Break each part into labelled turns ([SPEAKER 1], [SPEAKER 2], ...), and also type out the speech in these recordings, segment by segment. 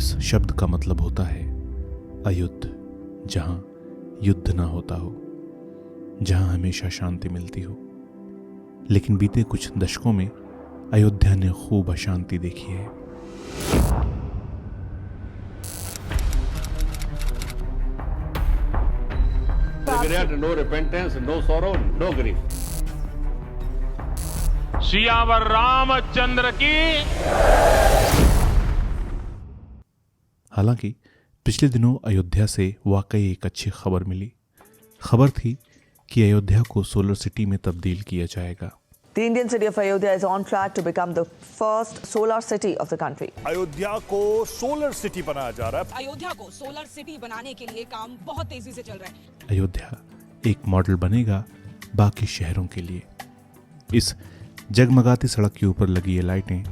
[SPEAKER 1] इस शब्द का मतलब होता है अयुद्ध, जहां युद्ध ना होता हो, जहां हमेशा शांति मिलती हो। लेकिन बीते कुछ दशकों में अयोध्या ने खूब अशांति देखी है।
[SPEAKER 2] No repentance, no sorrow, no grief.
[SPEAKER 3] Siyavar Ramchandra की।
[SPEAKER 1] हालांकि पिछले दिनों अयोध्या से वाकई एक अच्छी खबर मिली। खबर थी कि अयोध्या को सोलर सिटी में तब्दील किया जाएगा।
[SPEAKER 4] The Indian city of Ayodhya is on track to become the first solar city of the country.
[SPEAKER 5] Ayodhya को सोलर सिटी बनाया जा रहा है।
[SPEAKER 6] अयोध्या को सोलर सिटी बनाने के लिए काम बहुत तेजी से चल रहा है।
[SPEAKER 1] अयोध्या एक मॉडल बनेगा बाकी शहरों के लिए। इस जगमगाती सड़क के ऊपर लगी ये लाइटें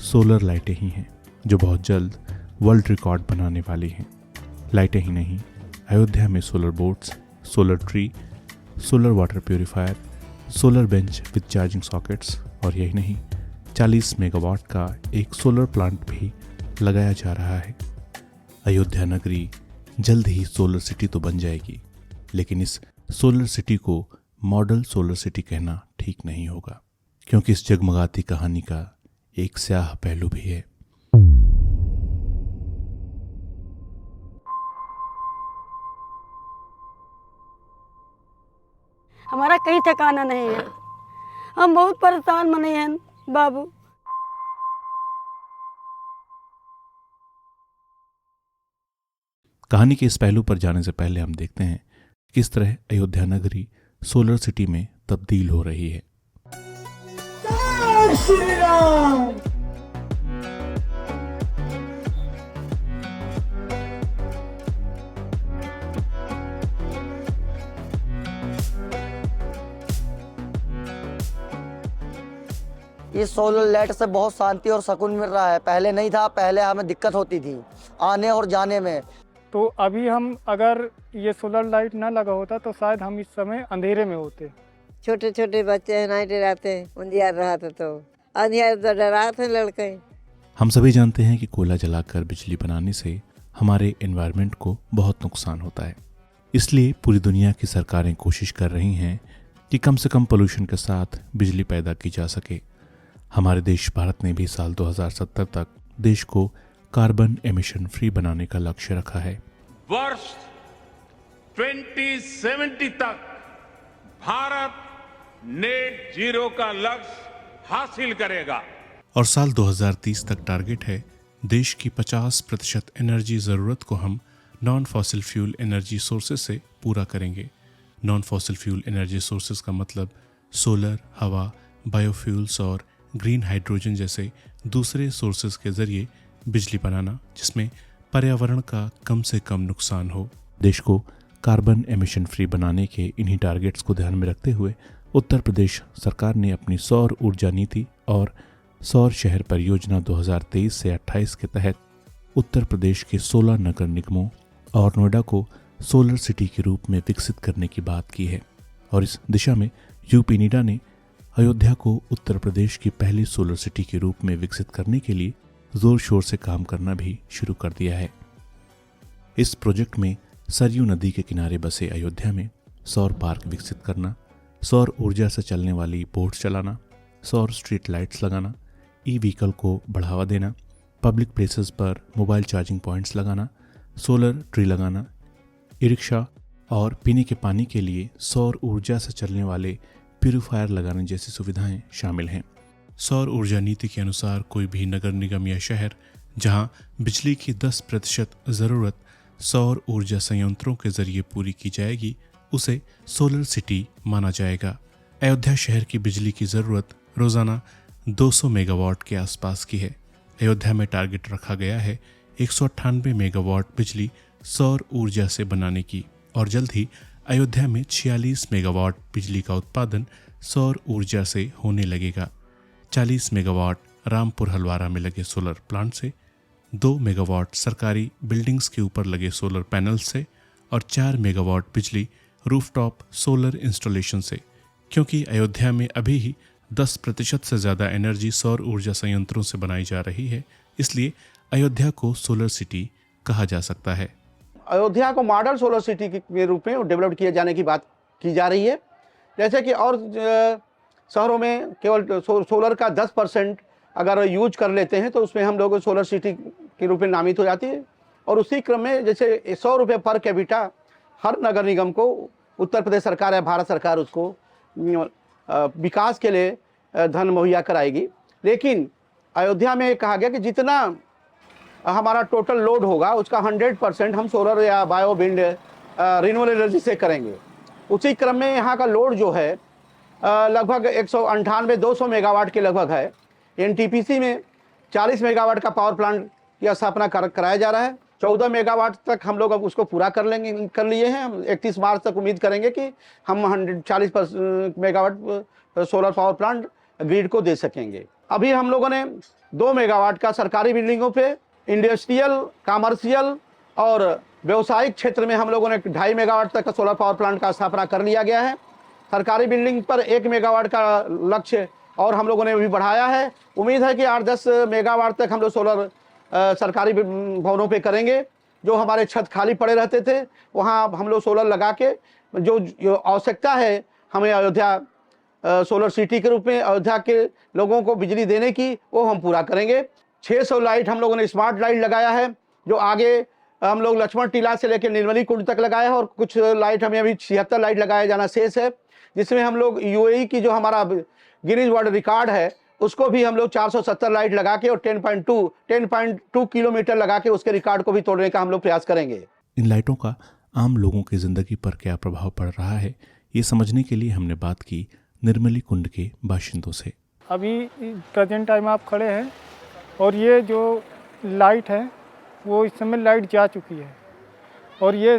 [SPEAKER 1] सोलर लाइटें ही हैं, जो बहुत जल्द वर्ल्ड रिकॉर्ड बनाने वाली हैं। लाइटें ही नहीं, अयोध्या में solar boats, solar tree, solar water purifier, solar bench with charging sockets, और यही नहीं, 40 मेगावाट का एक सोलर प्लांट भी लगाया जा रहा है। अयोध्या नगरी जल्द ही सोलर सिटी तो बन जाएगी, लेकिन इस सोलर सिटी को मॉडल सोलर सिटी कहना ठीक नहीं होगा, क्योंकि इस जगमगाती कहानी का एक स्याह पहलू भी है।
[SPEAKER 7] हमारा कहीं ठिकाना नहीं है, हम बहुत परेशान मने हैं बाबू।
[SPEAKER 1] कहानी के इस पहलू पर जाने से पहले हम देखते हैं किस तरह अयोध्या नगरी सोलर सिटी में तब्दील हो रही है।
[SPEAKER 8] इस सोलर लाइट से बहुत शांति और सुकून मिल रहा है। पहले नहीं था, पहले हमें दिक्कत होती थी आने और जाने में।
[SPEAKER 9] तो अभी हम अगर ये सोलर लाइट ना लगा होता तो शायद हम इस समय अंधेरे में होते।
[SPEAKER 10] छोटे छोटे बच्चे हैं, नहीं डराते, अंधियार रहा था तो अंधियार तो डराते लड़के।
[SPEAKER 1] हम सभी जानते हैं कि कोयला जलाकर बिजली बनाने से हमारे एनवायरनमेंट को बहुत नुकसान होता है। इसलिए पूरी दुनिया की सरकारें कोशिश कर रही हैं कि कम से कम पोल्यूशन के साथ बिजली पैदा की जा सके। हमारे देश भारत ने भी साल 2070 तक देश को कार्बन एमिशन फ्री बनाने का लक्ष्य रखा है।
[SPEAKER 3] वर्ष 2070 तक भारत नेट जीरो का लक्ष्य हासिल करेगा
[SPEAKER 1] और साल 2030 तक टारगेट है देश की 50% एनर्जी जरूरत को हम non fossil fuel energy sources से पूरा करेंगे। Non fossil fuel energy sources का मतलब सोलर, हवा, बायोफ्यूल्स और ग्रीन हाइड्रोजन जैसे दूसरे सोर्सेज के जरिए बिजली बनाना, जिसमें पर्यावरण का कम से कम नुकसान हो। देश को कार्बन एमिशन फ्री बनाने के इन्हीं टारगेट्स को ध्यान में रखते हुए उत्तर प्रदेश सरकार ने अपनी सौर ऊर्जा नीति और सौर शहर परियोजना 2023 से 28 के तहत उत्तर प्रदेश के 16 नगर निगमों और नोएडा को सोलर सिटी के रूप में विकसित करने की बात की है। और इस दिशा में यूपी नीडा ने अयोध्या को उत्तर प्रदेश की पहली सोलर सिटी के रूप में विकसित करने के लिए जोर शोर से काम करना भी शुरू कर दिया है। इस प्रोजेक्ट में सरयू नदी के किनारे बसे अयोध्या में सौर पार्क विकसित करना, सौर ऊर्जा से चलने वाली बोट चलाना, सौर स्ट्रीट लाइट्स लगाना, ई व्हीकल को बढ़ावा देना, पब्लिक प्लेसेस पर मोबाइल चार्जिंग पॉइंट्स लगाना, सोलर ट्री लगाना, ई रिक्शा और पीने के पानी के लिए सौर ऊर्जा से चलने वाले प्यूरिफायर लगाने जैसी सुविधाएं शामिल हैं। सौर ऊर्जा नीति के अनुसार कोई भी नगर निगम या शहर जहां बिजली की 10% ज़रूरत सौर ऊर्जा संयंत्रों के जरिए पूरी की जाएगी, उसे सोलर सिटी माना जाएगा। अयोध्या शहर की बिजली की ज़रूरत रोज़ाना 200 मेगावाट के आसपास की है। अयोध्या में टारगेट रखा गया है 198 मेगावाट बिजली सौर ऊर्जा से बनाने की, और जल्द ही अयोध्या में 46 मेगावाट बिजली का उत्पादन सौर ऊर्जा से होने लगेगा। 40 मेगावाट रामपुर हलवारा में लगे सोलर प्लांट से, 2 मेगावाट सरकारी बिल्डिंग्स के ऊपर लगे सोलर पैनल से और 4 मेगावाट बिजली रूफटॉप सोलर इंस्टॉलेशन से। क्योंकि अयोध्या में अभी ही 10% से ज़्यादा एनर्जी सौर ऊर्जा संयंत्रों से बनाई जा रही है, इसलिए अयोध्या को सोलर सिटी कहा जा सकता है।
[SPEAKER 11] अयोध्या को मॉडल सोलर सिटी के रूप में डेवलप किए जाने की बात की जा रही है। जैसे कि और शहरों में केवल सोलर का 10% अगर यूज कर लेते हैं तो उसमें हम लोग सोलर सिटी के रूप में नामित हो जाती है। और उसी क्रम में जैसे 100 रुपये पर कैपिटा हर नगर निगम को उत्तर प्रदेश सरकार या भारत सरकार उसको विकास के लिए धन मुहैया कराएगी। लेकिन अयोध्या में कहा गया कि जितना हमारा टोटल लोड होगा उसका 100% हम सोलर या बायो विंड रिन्यूएबल एनर्जी से करेंगे। उसी क्रम में यहाँ का लोड जो है लगभग 198-200 मेगावाट के लगभग है। एनटीपीसी में 40 मेगावाट का पावर प्लांट की स्थापना कराया जा रहा है। 14 मेगावाट तक हम लोग अब उसको पूरा कर लिए हैं। हम 31 मार्च तक उम्मीद करेंगे कि हम 140 megawatt solar power plant grid को दे सकेंगे। अभी हम लोगों ने 2 मेगावाट का सरकारी बिल्डिंगों पे, इंडस्ट्रियल, कमर्शियल और व्यवसायिक क्षेत्र में हम लोगों ने 2.5 मेगावाट तक का सोलर पावर प्लांट का स्थापना कर लिया गया है। सरकारी बिल्डिंग पर 1 मेगावाट का लक्ष्य और हम लोगों ने भी बढ़ाया है। उम्मीद है कि 8-10 मेगावाट तक हम लोग सोलर सरकारी भवनों पे करेंगे। जो हमारे छत खाली पड़े रहते थे वहाँ हम लोग सोलर लगा के जो आवश्यकता है हमें अयोध्या सोलर सिटी के रूप में अयोध्या के लोगों को बिजली देने की, वो हम पूरा करेंगे। 600 लाइट हम लोगों ने स्मार्ट लाइट लगाया है, जो आगे हम लोग लक्ष्मण टीला से लेकर निर्मली कुंड तक लगाया है। और कुछ लाइट हमें अभी 76 लाइट लगाया जाना शेष है, जिसमें हम लोग यूएई की जो हमारा गिनीज वर्ल्ड रिकॉर्ड है उसको भी हम लोग 470 लाइट लगा के और 10.2 किलोमीटर लगा के उसके रिकॉर्ड को भी तोड़ने का हम लोग प्रयास करेंगे।
[SPEAKER 1] इन लाइटों का आम लोगों की जिंदगी पर क्या प्रभाव पड़ रहा है, ये समझने के लिए हमने बात की निर्मली कुंड के बाशिंदों से।
[SPEAKER 9] अभी प्रेजेंट टाइम आप खड़े हैं और ये जो लाइट है वो इस समय लाइट जा चुकी है और ये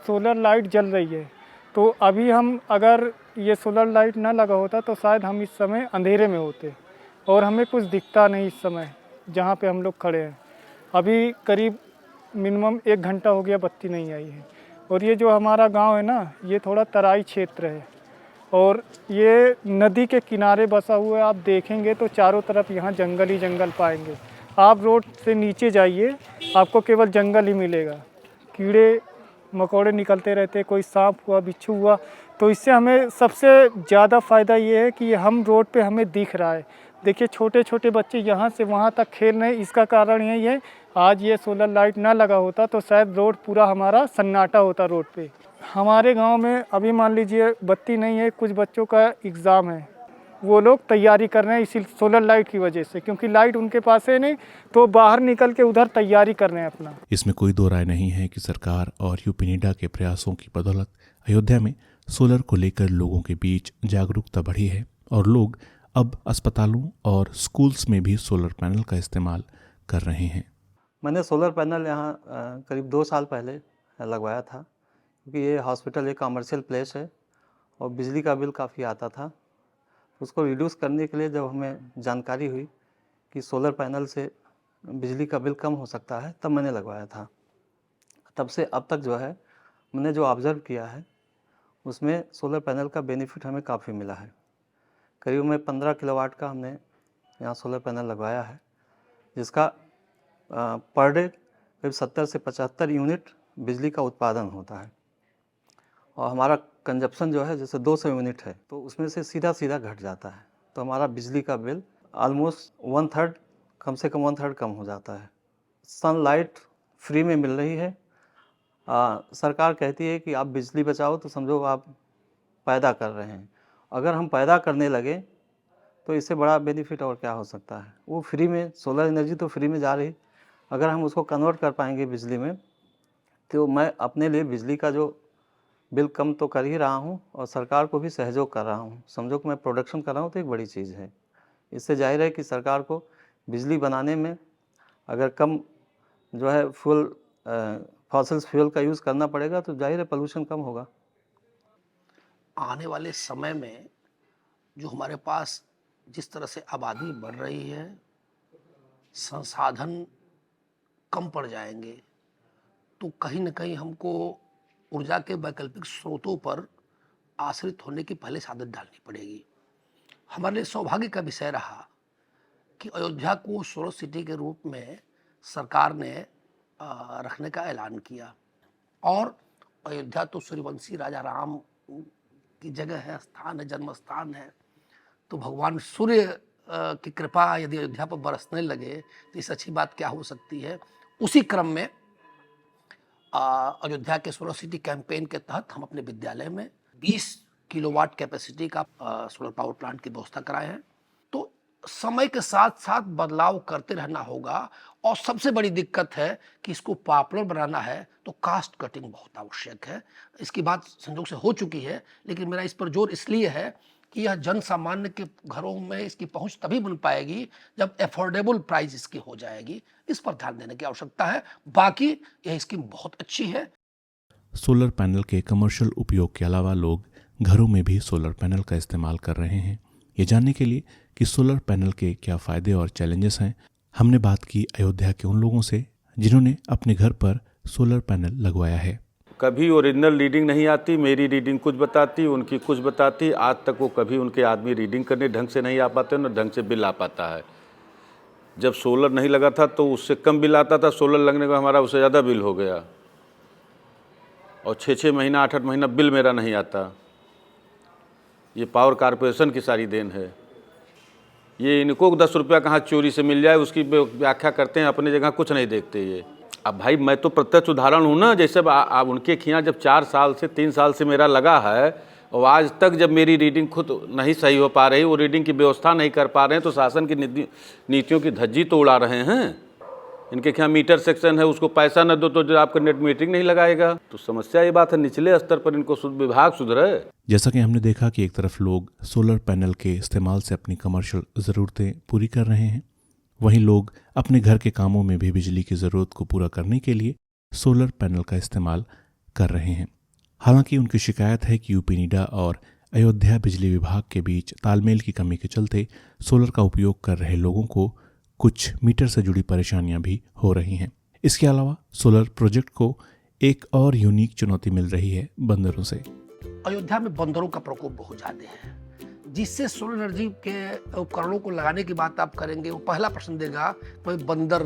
[SPEAKER 9] सोलर लाइट जल रही है। तो अभी हम अगर ये सोलर लाइट ना लगा होता तो शायद हम इस समय अंधेरे में होते और हमें कुछ दिखता नहीं इस समय जहाँ पे हम लोग खड़े हैं। अभी करीब मिनिमम 1 घंटा हो गया बत्ती नहीं आई है। और ये जो हमारा गांव है ना, ये थोड़ा तराई क्षेत्र है और ये नदी के किनारे बसा हुआ है। आप देखेंगे तो चारों तरफ यहाँ जंगल ही जंगल पाएंगे। आप रोड से नीचे जाइए, आपको केवल जंगल ही मिलेगा। कीड़े मकोड़े निकलते रहते, कोई सांप हुआ, बिच्छू हुआ। तो इससे हमें सबसे ज़्यादा फ़ायदा ये है कि हम रोड पे हमें दिख रहा है। देखिए छोटे छोटे बच्चे यहाँ से वहाँ तक खेल रहे हैं। इसका कारण यही है, आज ये सोलर लाइट ना लगा होता तो शायद रोड पूरा हमारा सन्नाटा होता रोड पे। हमारे गांव में अभी मान लीजिए बत्ती नहीं है, कुछ बच्चों का एग्ज़ाम है, वो लोग तैयारी कर रहे हैं इसी सोलर लाइट की वजह से, क्योंकि लाइट उनके पास है नहीं तो बाहर निकल के उधर तैयारी कर रहे हैं अपना।
[SPEAKER 1] इसमें कोई दो राय नहीं है कि सरकार और यूपीनीडा के प्रयासों की बदौलत अयोध्या में सोलर को लेकर लोगों के बीच जागरूकता बढ़ी है और लोग अब अस्पतालों और स्कूल्स में भी सोलर पैनल का इस्तेमाल कर रहे हैं।
[SPEAKER 12] मैंने सोलर पैनल यहाँ करीब 2 साल पहले लगवाया था, क्योंकि ये हॉस्पिटल एक कमर्शियल प्लेस है और बिजली का बिल काफ़ी आता था। उसको रिड्यूस करने के लिए जब हमें जानकारी हुई कि सोलर पैनल से बिजली का बिल कम हो सकता है, तब मैंने लगवाया था। तब से अब तक जो है मैंने जो ऑब्ज़र्व किया है उसमें सोलर पैनल का बेनिफिट हमें काफ़ी मिला है। करीब में 15 किलोवाट का हमने यहाँ सोलर पैनल लगवाया है, जिसका पर डे करीब 70 से 75 यूनिट बिजली का उत्पादन होता है। और हमारा कंजप्शन जो है जैसे 200 यूनिट है तो उसमें से सीधा सीधा घट जाता है, तो हमारा बिजली का बिल ऑलमोस्ट 1/3 कम से कम 1/3 कम हो जाता है। सनलाइट फ्री में मिल रही है। सरकार कहती है कि आप बिजली बचाओ, तो समझो आप पैदा कर रहे हैं। अगर हम पैदा करने लगे तो इससे बड़ा बेनिफिट और क्या हो सकता है। वो फ्री में, सोलर एनर्जी तो फ्री में जा रही, अगर हम उसको कन्वर्ट कर पाएंगे बिजली में, तो मैं अपने लिए बिजली का जो बिल कम तो कर ही रहा हूँ और सरकार को भी सहयोग कर रहा हूँ। समझो कि मैं प्रोडक्शन कर रहा हूँ तो एक बड़ी चीज़ है। इससे जाहिर है कि सरकार को बिजली बनाने में अगर कम जो है फॉसिल फ्यूल का यूज़ करना पड़ेगा तो जाहिर है पोल्यूशन कम होगा।
[SPEAKER 13] आने वाले समय में जो हमारे पास जिस तरह से आबादी बढ़ रही है, संसाधन कम पड़ जाएंगे, तो कहीं ना कहीं हमको ऊर्जा के वैकल्पिक स्रोतों पर आश्रित होने की पहले से आदत डालनी पड़ेगी। हमारे लिए सौभाग्य का विषय रहा कि अयोध्या को सोलर सिटी के रूप में सरकार ने रखने का ऐलान किया। और अयोध्या तो सूर्यवंशी राजा राम की जगह है, स्थान है, जन्म स्थान है। तो भगवान सूर्य की कृपा यदि अयोध्या पर बरसने लगे तो इससे अच्छी बात क्या हो सकती है। उसी क्रम में अयोध्या के सोलर सिटी कैंपेन के तहत हम अपने विद्यालय में 20 किलोवाट कैपेसिटी का सोलर पावर प्लांट की व्यवस्था कराए हैं। तो समय के साथ साथ बदलाव करते रहना होगा। और सबसे बड़ी दिक्कत है कि इसको पॉपुलर बनाना है तो कास्ट कटिंग बहुत आवश्यक है। इसकी बात संयोग से हो चुकी है, लेकिन मेरा इस पर जोर इसलिए है कि यह जन सामान्य के घरों में इसकी पहुंच तभी बन पाएगी जब एफोर्डेबल प्राइस इसकी हो जाएगी। इस पर ध्यान देने की आवश्यकता है। बाकी यह स्कीम बहुत अच्छी है।
[SPEAKER 1] सोलर पैनल के कमर्शियल उपयोग के अलावा लोग घरों में भी सोलर पैनल का इस्तेमाल कर रहे हैं। ये जानने के लिए कि सोलर पैनल के क्या फ़ायदे और चैलेंजेस हैं, हमने बात की अयोध्या के उन लोगों से जिन्होंने अपने घर पर सोलर पैनल लगवाया है।
[SPEAKER 14] कभी ओरिजिनल रीडिंग नहीं आती, मेरी रीडिंग कुछ बताती, उनकी कुछ बताती। आज तक वो कभी उनके आदमी रीडिंग करने ढंग से नहीं आ पाते, न ढंग से बिल आ पाता है। जब सोलर नहीं लगा था तो उससे कम बिल आता था, सोलर लगने का हमारा उससे ज़्यादा बिल हो गया और 6-6 महीना 8-8 महीना बिल मेरा नहीं आता। ये पावर कारपोरेशन की सारी देन है। ये इनको 10 रुपया कहाँ चोरी से मिल जाए उसकी व्याख्या करते हैं, अपनी जगह कुछ नहीं देखते ये। अब भाई मैं तो प्रत्यक्ष उदाहरण हूँ ना। जैसे अब उनके खियाँ जब 4 साल से 3 साल से मेरा लगा है और आज तक जब मेरी रीडिंग खुद नहीं सही हो पा रही, वो रीडिंग की व्यवस्था नहीं कर पा रहे हैं, तो शासन की नीतियों की धज्जी तो उड़ा रहे हैं। इनके क्या मीटर सेक्शन है, उसको पैसा न दो तो जो आपका नेट मीटरिंग नहीं लगाएगा। तो समस्या ये बात है, निचले स्तर पर इनको विभाग सुधरे।
[SPEAKER 1] जैसा कि हमने देखा कि एक तरफ लोग सोलर पैनल के इस्तेमाल से अपनी कमर्शियल ज़रूरतें पूरी कर रहे हैं, वहीं लोग अपने घर के कामों में भी बिजली की ज़रूरत को पूरा करने के लिए सोलर पैनल का इस्तेमाल कर रहे हैं। हालांकि उनकी शिकायत है कि यूपी नीडा और अयोध्या बिजली विभाग के बीच तालमेल की कमी के चलते सोलर का उपयोग कर रहे लोगों को कुछ मीटर से जुड़ी परेशानियां भी हो रही हैं। इसके अलावा सोलर प्रोजेक्ट को एक और यूनिक चुनौती मिल रही है बंदरों से।
[SPEAKER 13] अयोध्या में बंदरों का प्रकोप बहुत ज़्यादा है, जिससे सोलर एनर्जी के उपकरणों को लगाने की बात आप करेंगे, वो पहला प्रश्न देगा तो बंदर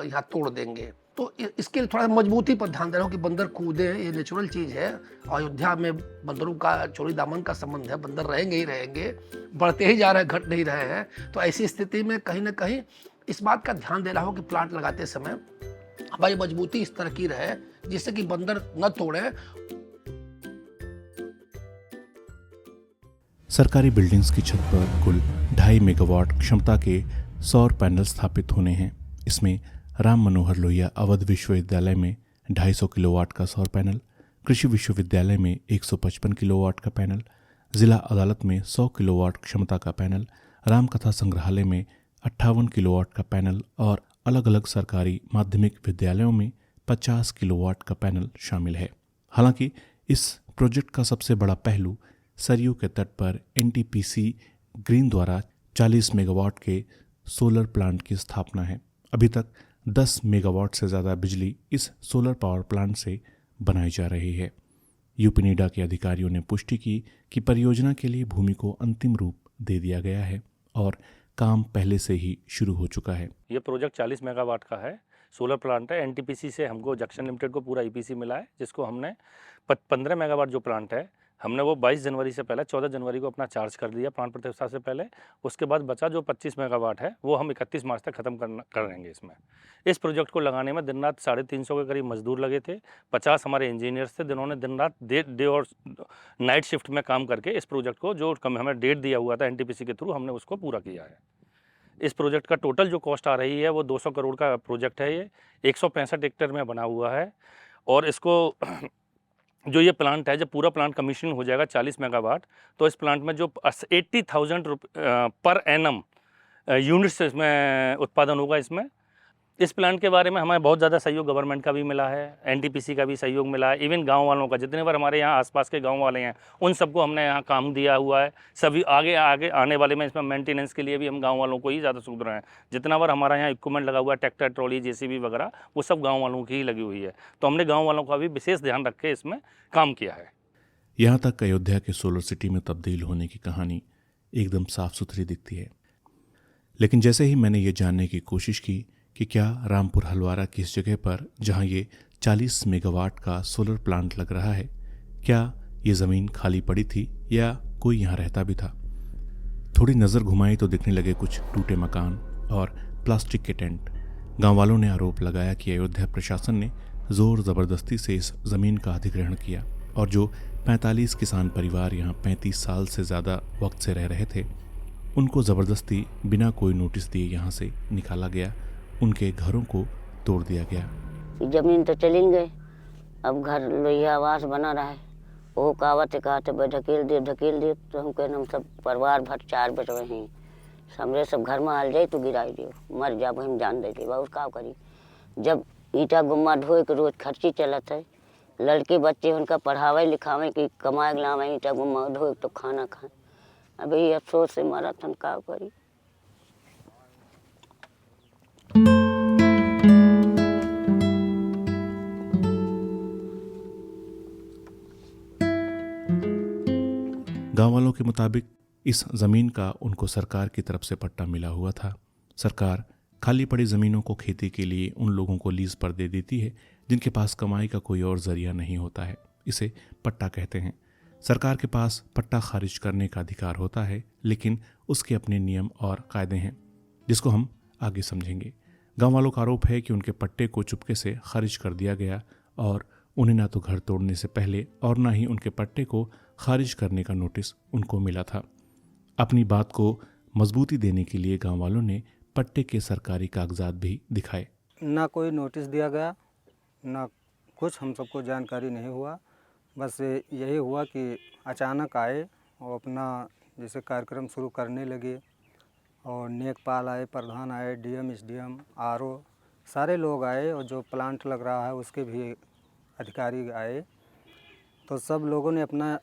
[SPEAKER 13] यहाँ तोड़ देंगे। तो इसके लिए थोड़ा मजबूती पर ध्यान देना हो कि बंदर कूदे, ये नेचुरल चीज़ है। अयोध्या में बंदरों का चोरी दामन का संबंध है, बंदर रहेंगे ही रहेंगे, बढ़ते ही जा रहे हैं, घट नहीं रहे हैं। तो ऐसी स्थिति में कहीं ना कहीं इस बात का ध्यान देना हो कि प्लांट लगाते समय हमारी मजबूती इस तरह की रहे जिससे कि बंदर न तोड़े।
[SPEAKER 1] सरकारी बिल्डिंग्स की छत पर कुल 2.5 मेगावाट क्षमता के सौर पैनल स्थापित होने हैं। इसमें राम मनोहर लोहिया अवध विश्वविद्यालय में 250 किलोवाट का सौर पैनल, कृषि विश्वविद्यालय में 155 किलोवाट का पैनल, जिला अदालत में 100 किलोवाट क्षमता का पैनल, रामकथा संग्रहालय में 58 किलोवाट का पैनल और अलग अलग सरकारी माध्यमिक विद्यालयों में 50 किलोवाट का पैनल शामिल है। हालांकि इस प्रोजेक्ट का सबसे बड़ा पहलू सरयू के तट पर NTPC ग्रीन द्वारा 40 मेगावाट के सोलर प्लांट की स्थापना है। अभी तक 10 मेगावाट से ज़्यादा बिजली इस सोलर पावर प्लांट से बनाई जा रही है। यूपी नीडा के अधिकारियों ने पुष्टि की कि परियोजना के लिए भूमि को अंतिम रूप दे दिया गया है और काम पहले से ही शुरू हो चुका है।
[SPEAKER 15] ये प्रोजेक्ट 40 मेगावाट का है, सोलर प्लांट है। NTPC से हमको जंक्शन लिमिटेड को पूरा EPC मिला है, जिसको हमने 15 मेगावाट जो प्लांट है हमने वो 22 जनवरी से पहले 14 जनवरी को अपना चार्ज कर दिया प्लांट प्रतिष्ठा से पहले। उसके बाद बचा जो 25 मेगावाट है वो हम 31 मार्च तक ख़त्म कर देंगे। इसमें इस प्रोजेक्ट को लगाने में दिन रात 350 के करीब मजदूर लगे थे। 50 हमारे इंजीनियर्स थे जिन्होंने दिन रात डे और नाइट शिफ्ट में काम करके इस प्रोजेक्ट को जो हमें डेट दिया हुआ था NTPC के थ्रू हमने उसको पूरा किया है। इस प्रोजेक्ट का टोटल जो कॉस्ट आ रही है वो 200 करोड़ का प्रोजेक्ट है। ये 165 हेक्टेयर में बना हुआ है और इसको जो ये प्लांट है, जब पूरा प्लांट कमीशनिंग हो जाएगा 40 मेगावाट, तो इस प्लांट में जो 80,000 पर एनम यूनिट्स इसमें उत्पादन होगा। इस प्लांट के बारे में हमें बहुत ज़्यादा सहयोग गवर्नमेंट का भी मिला है, NTPC का भी सहयोग मिला है, इवन गांव वालों का। जितने बार हमारे यहाँ आसपास के गांव वाले हैं उन सबको हमने यहाँ काम दिया हुआ है। सभी आगे आने वाले में इसमें मेंटेनेंस के लिए भी हम गांव वालों को ही ज़्यादा सूझ रहे हैं। जितना बार हमारा यहाँ इक्विपमेंट लगा हुआ है, ट्रैक्टर, ट्रॉली, JCB वगैरह, वो सब गाँव वालों की ही लगी हुई है। तो हमने गाँव वालों का भी विशेष ध्यान रख के इसमें काम किया है।
[SPEAKER 1] यहाँ तक अयोध्या के सोलर सिटी में तब्दील होने की कहानी एकदम साफ सुथरी दिखती है, लेकिन जैसे ही मैंने ये जानने की कोशिश की कि क्या रामपुर हलवारा की इस जगह पर जहां ये 40 मेगावाट का सोलर प्लांट लग रहा है, क्या ये ज़मीन खाली पड़ी थी या कोई यहाँ रहता भी था? थोड़ी नज़र घुमाई तो दिखने लगे कुछ टूटे मकान और प्लास्टिक के टेंट। गांव वालों ने आरोप लगाया कि अयोध्या प्रशासन ने जोर ज़बरदस्ती से इस ज़मीन का अधिग्रहण किया और जो 45 किसान परिवार यहाँ 35 साल से ज़्यादा वक्त से रह रहे थे, उनको ज़बरदस्ती बिना कोई नोटिस दिए यहाँ से निकाला गया, उनके घरों को तोड़ दिया गया।
[SPEAKER 16] जमीन तो चली गई, अब घर लोहिया आवास बना रहा है, वो कावत कहते भाई ढकेल दिए तो हम कहना हम सब परिवार भर 4 बेटवे हैं, हमरे सब घर में आल जाए तो गिराई दियो, मर जा हम जान दे बहुत का करी। जब ईटा गुम्मा ढोए के रोज खर्ची चलत है, लड़के बच्चे उनका पढ़ावे लिखावे कि कमाए लावे, ईटा गुम्मा ढोए तो खाना खाए, अब ये अफसोस से मरा था का करी।
[SPEAKER 1] गांव वालों के मुताबिक इस ज़मीन का उनको सरकार की तरफ से पट्टा मिला हुआ था। सरकार खाली पड़ी ज़मीनों को खेती के लिए उन लोगों को लीज पर दे देती है जिनके पास कमाई का कोई और ज़रिया नहीं होता है। इसे पट्टा कहते हैं। सरकार के पास पट्टा खारिज करने का अधिकार होता है, लेकिन उसके अपने नियम और कायदे हैं जिसको हम आगे समझेंगे। गाँव वालों का आरोप है कि उनके पट्टे को चुपके से खारिज कर दिया गया और उन्हें ना तो घर तोड़ने से पहले और ना ही उनके पट्टे को खारिज करने का नोटिस उनको मिला था। अपनी बात को मजबूती देने के लिए गांव वालों ने पट्टे के सरकारी कागजात भी दिखाए।
[SPEAKER 17] ना कोई नोटिस दिया गया, ना कुछ हम सबको जानकारी नहीं हुआ, बस यही हुआ कि अचानक आए और अपना जैसे कार्यक्रम शुरू करने लगे और नेकपाल आए, प्रधान आए, डीएम, एसडीएम, आरओ सारे लोग आए और जो प्लांट लग रहा है उसके भी अधिकारी आए। तो सब लोगों ने अपना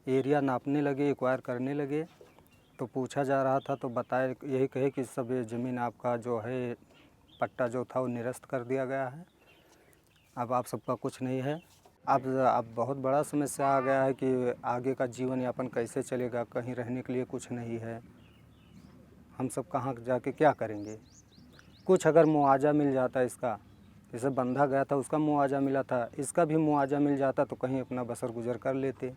[SPEAKER 17] एरिया नापने लगे, एक्वायर करने लगे। तो पूछा जा रहा था तो बताए यही कहे कि सब ये ज़मीन आपका जो है पट्टा जो था वो निरस्त कर दिया गया है, अब आप सबका कुछ नहीं है। अब बहुत बड़ा समस्या आ गया है कि आगे का जीवन यापन कैसे चलेगा, कहीं रहने के लिए कुछ नहीं है, हम सब कहाँ जाके क्या करेंगे। कुछ अगर मुआवजा मिल जाता इसका, जैसे बंधा गया था उसका मुआवजा मिला था, इसका भी मुआवजा मिल जाता तो कहीं अपना बसर गुजर कर लेते।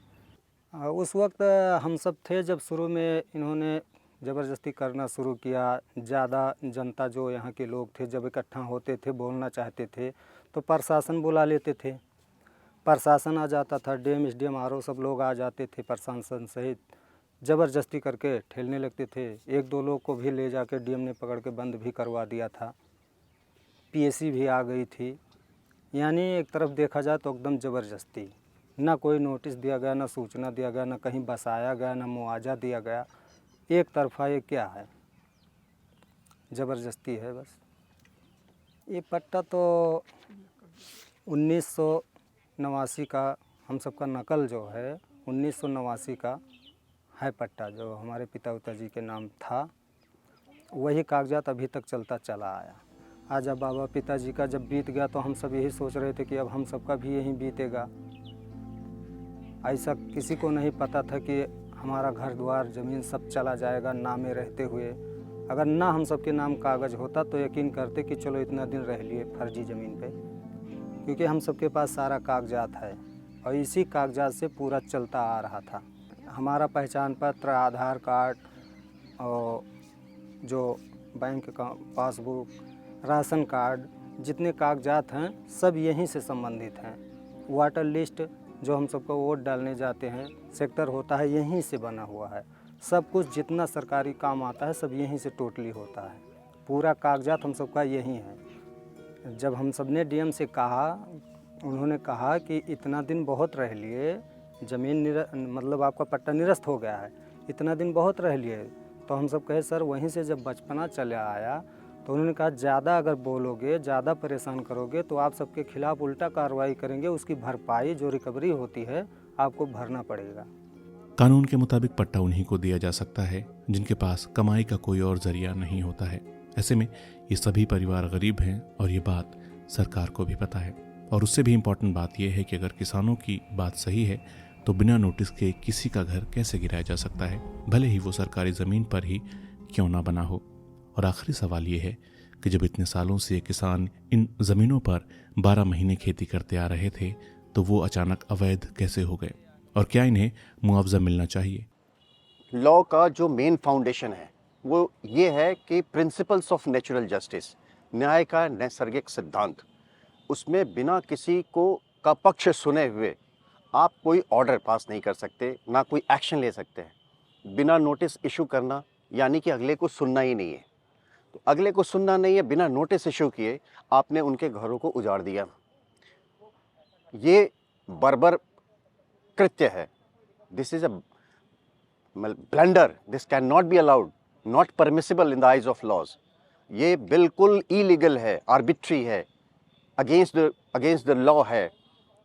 [SPEAKER 17] उस वक्त हम सब थे जब शुरू में इन्होंने ज़बरदस्ती करना शुरू किया। ज़्यादा जनता जो यहाँ के लोग थे जब इकट्ठा होते थे, बोलना चाहते थे तो प्रशासन बुला लेते थे, प्रशासन आ जाता था, डीएम, एसडीएम, आरओ सब लोग आ जाते थे प्रशासन सहित, ज़बरदस्ती करके ठेलने लगते थे। 1-2 लोग को भी ले जाके डीएम ने पकड़ के बंद भी करवा दिया था, पीएसी भी आ गई थी। यानी एक तरफ देखा जाए तो एकदम ज़बरदस्ती, ना कोई नोटिस दिया गया, ना सूचना दिया गया, ना कहीं बसाया गया, ना मुआवजा दिया गया, एक तरफा ये क्या है, ज़बरदस्ती है बस। ये पट्टा तो 1989 का हम सबका नकल जो है 1989 का है पट्टा, जो हमारे पिता जी के नाम था, वही कागजात अभी तक चलता चला आया। आज अब बाबा पिताजी का जब बीत गया तो हम सब यही सोच रहे थे कि अब हम सबका भी यही बीतेगा। ऐसा किसी को नहीं पता था कि हमारा घर द्वार ज़मीन सब चला जाएगा नाम में रहते हुए। अगर ना हम सबके नाम कागज़ होता तो यकीन करते कि चलो इतना दिन रह लिए फर्जी ज़मीन पे, क्योंकि हम सबके पास सारा कागजात है और इसी कागजात से पूरा चलता आ रहा था। हमारा पहचान पत्र, आधार कार्ड और जो बैंक का पासबुक, राशन कार्ड, जितने कागजात हैं सब यहीं से संबंधित हैं। वाटर लिस्ट जो हम सबको वोट डालने जाते हैं, सेक्टर होता है, यहीं से बना हुआ है। सब कुछ जितना सरकारी काम आता है सब यहीं से टोटली होता है, पूरा कागजात हम सबका यहीं है। जब हम सब ने डीएम से कहा, उन्होंने कहा कि इतना दिन बहुत रह लिए, ज़मीन मतलब आपका पट्टा निरस्त हो गया है, इतना दिन बहुत रह लिए। तो हम सब कहे सर वहीं से जब बचपना चला आया, तो उन्होंने कहा ज़्यादा अगर बोलोगे, ज़्यादा परेशान करोगे तो आप सबके खिलाफ़ उल्टा कार्रवाई करेंगे, उसकी भरपाई जो रिकवरी होती है आपको भरना पड़ेगा।
[SPEAKER 1] कानून के मुताबिक पट्टा उन्हीं को दिया जा सकता है जिनके पास कमाई का कोई और जरिया नहीं होता है। ऐसे में ये सभी परिवार गरीब हैं और ये बात सरकार को भी पता है। और उससे भी इम्पोर्टेंट बात यह है कि अगर किसानों की बात सही है तो बिना नोटिस के किसी का घर कैसे गिराया जा सकता है, भले ही वो सरकारी ज़मीन पर ही क्यों ना बना हो। और आखिरी सवाल ये है, कि जब इतने सालों से ये किसान इन ज़मीनों पर 12 महीने खेती करते आ रहे थे तो वो अचानक अवैध कैसे हो गए और क्या इन्हें मुआवजा मिलना चाहिए।
[SPEAKER 18] लॉ का जो मेन फाउंडेशन है वो ये है कि प्रिंसिपल्स ऑफ नेचुरल जस्टिस, न्याय का नैसर्गिक सिद्धांत, उसमें बिना किसी को का पक्ष सुने हुए आप कोई ऑर्डर पास नहीं कर सकते, ना कोई एक्शन ले सकते हैं। बिना नोटिस इशू करना यानी कि अगले को सुनना ही नहीं है। तो अगले को सुनना नहीं है, बिना नोटिस इशू किए आपने उनके घरों को उजाड़ दिया। ये बर्बर कृत्य है। This is a blunder, this can not be allowed, not permissible in the eyes of laws. ये बिल्कुल इलीगल है, आर्बिट्री है, अगेंस्ट द लॉ है,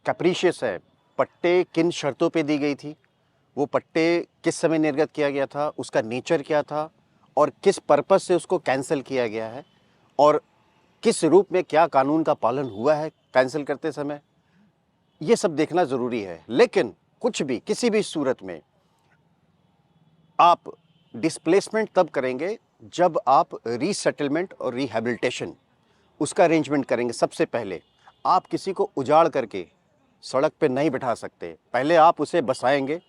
[SPEAKER 18] कैप्रिशियस है। पट्टे किन शर्तों पे दी गई थी, वो पट्टे किस समय निर्गत किया गया था, उसका नेचर क्या था और किस पर्पस से उसको कैंसिल किया गया है और किस रूप में क्या कानून का पालन हुआ है कैंसिल करते समय, ये सब देखना ज़रूरी है। लेकिन कुछ भी किसी भी सूरत में आप डिस्प्लेसमेंट तब करेंगे जब आप रीसेटलमेंट और रिहेबिलिटेशन उसका अरेंजमेंट करेंगे। सबसे पहले आप किसी को उजाड़ करके सड़क पे नहीं बिठा सकते, पहले आप उसे बसाएंगे,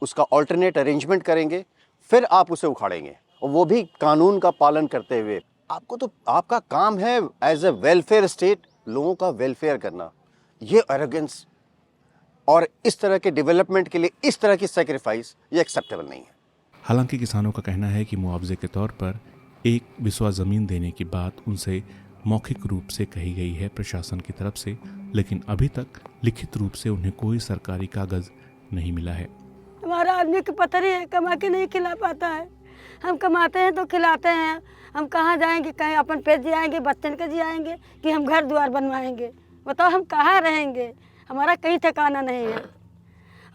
[SPEAKER 18] उसका ऑल्टरनेट अरेंजमेंट करेंगे, फिर आप उसे उखाड़ेंगे और वो भी कानून का पालन करते हुए। आपको तो आपका काम है एज ए वेलफेयर स्टेट लोगों का वेलफेयर करना। ये एरोगेंस और इस तरह के डेवलपमेंट के लिए इस तरह की सैक्रिफाइस ये एक्सेप्टेबल नहीं है।
[SPEAKER 1] हालांकि किसानों का कहना है कि मुआवजे के तौर पर एक बिस्वा ज़मीन देने की बात उनसे मौखिक रूप से कही गई है प्रशासन की तरफ से, लेकिन अभी तक लिखित रूप से उन्हें कोई सरकारी कागज़ नहीं मिला है।
[SPEAKER 7] हमारा आदमी की पथरी है, कमा के नहीं खिला पाता है। हम कमाते हैं तो खिलाते हैं, हम कहाँ जाएंगे, कहीं अपन पेट जियाएंगे, बच्चन के जियाएंगे कि हम घर द्वार बनवाएंगे। बताओ हम कहाँ रहेंगे, हमारा कहीं ठिकाना नहीं है।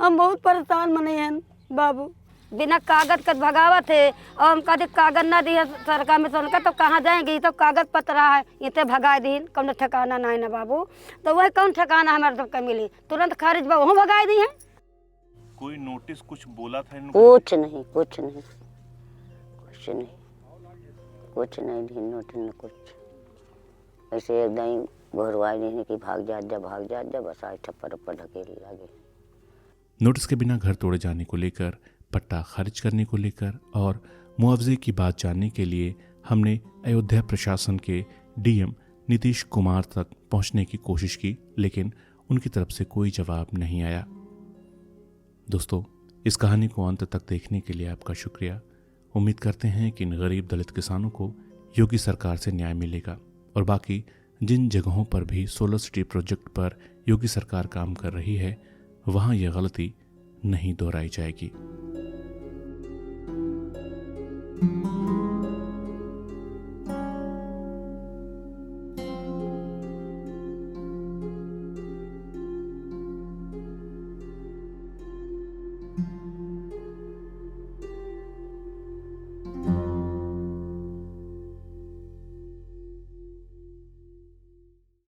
[SPEAKER 7] हम बहुत परेशान मने हैं बाबू।
[SPEAKER 16] बिना कागज का भगावत है और हम कभी कागज ना दिए सरकार में सुनकर तो कहाँ जाएंगे। ये तो कागज पत्र है, ये तो भगा दी, कौन ठिकाना नहीं ना बाबू। तो वही कौन ठिकाना हमारे सबका मिली, तुरंत खारिज वहाँ भगा दी है।
[SPEAKER 19] कोई नोटिस कुछ बोला था इनको?
[SPEAKER 16] कुछ नहीं, कुछ नहीं, कुछ नहीं, कुछ नहीं दी नोटिस न कुछ। ऐसे एकदम घरवाई नहीं कि भाग जा भाग जा, बस आज थप्पड़ ऊपर ढकेल लगे।
[SPEAKER 1] नोटिस के बिना घर तोड़े जाने को लेकर, पट्टा खारिज करने को लेकर और मुआवजे की बात जानने के लिए हमने अयोध्या प्रशासन के डीएम नीतीश कुमार तक पहुंचने की कोशिश की, लेकिन उनकी तरफ से कोई जवाब नहीं आया। दोस्तों, इस कहानी को अंत तक देखने के लिए आपका शुक्रिया। उम्मीद करते हैं कि इन गरीब दलित किसानों को योगी सरकार से न्याय मिलेगा और बाकी जिन जगहों पर भी सोलर सिटी प्रोजेक्ट पर योगी सरकार काम कर रही है वहां यह गलती नहीं दोहराई जाएगी।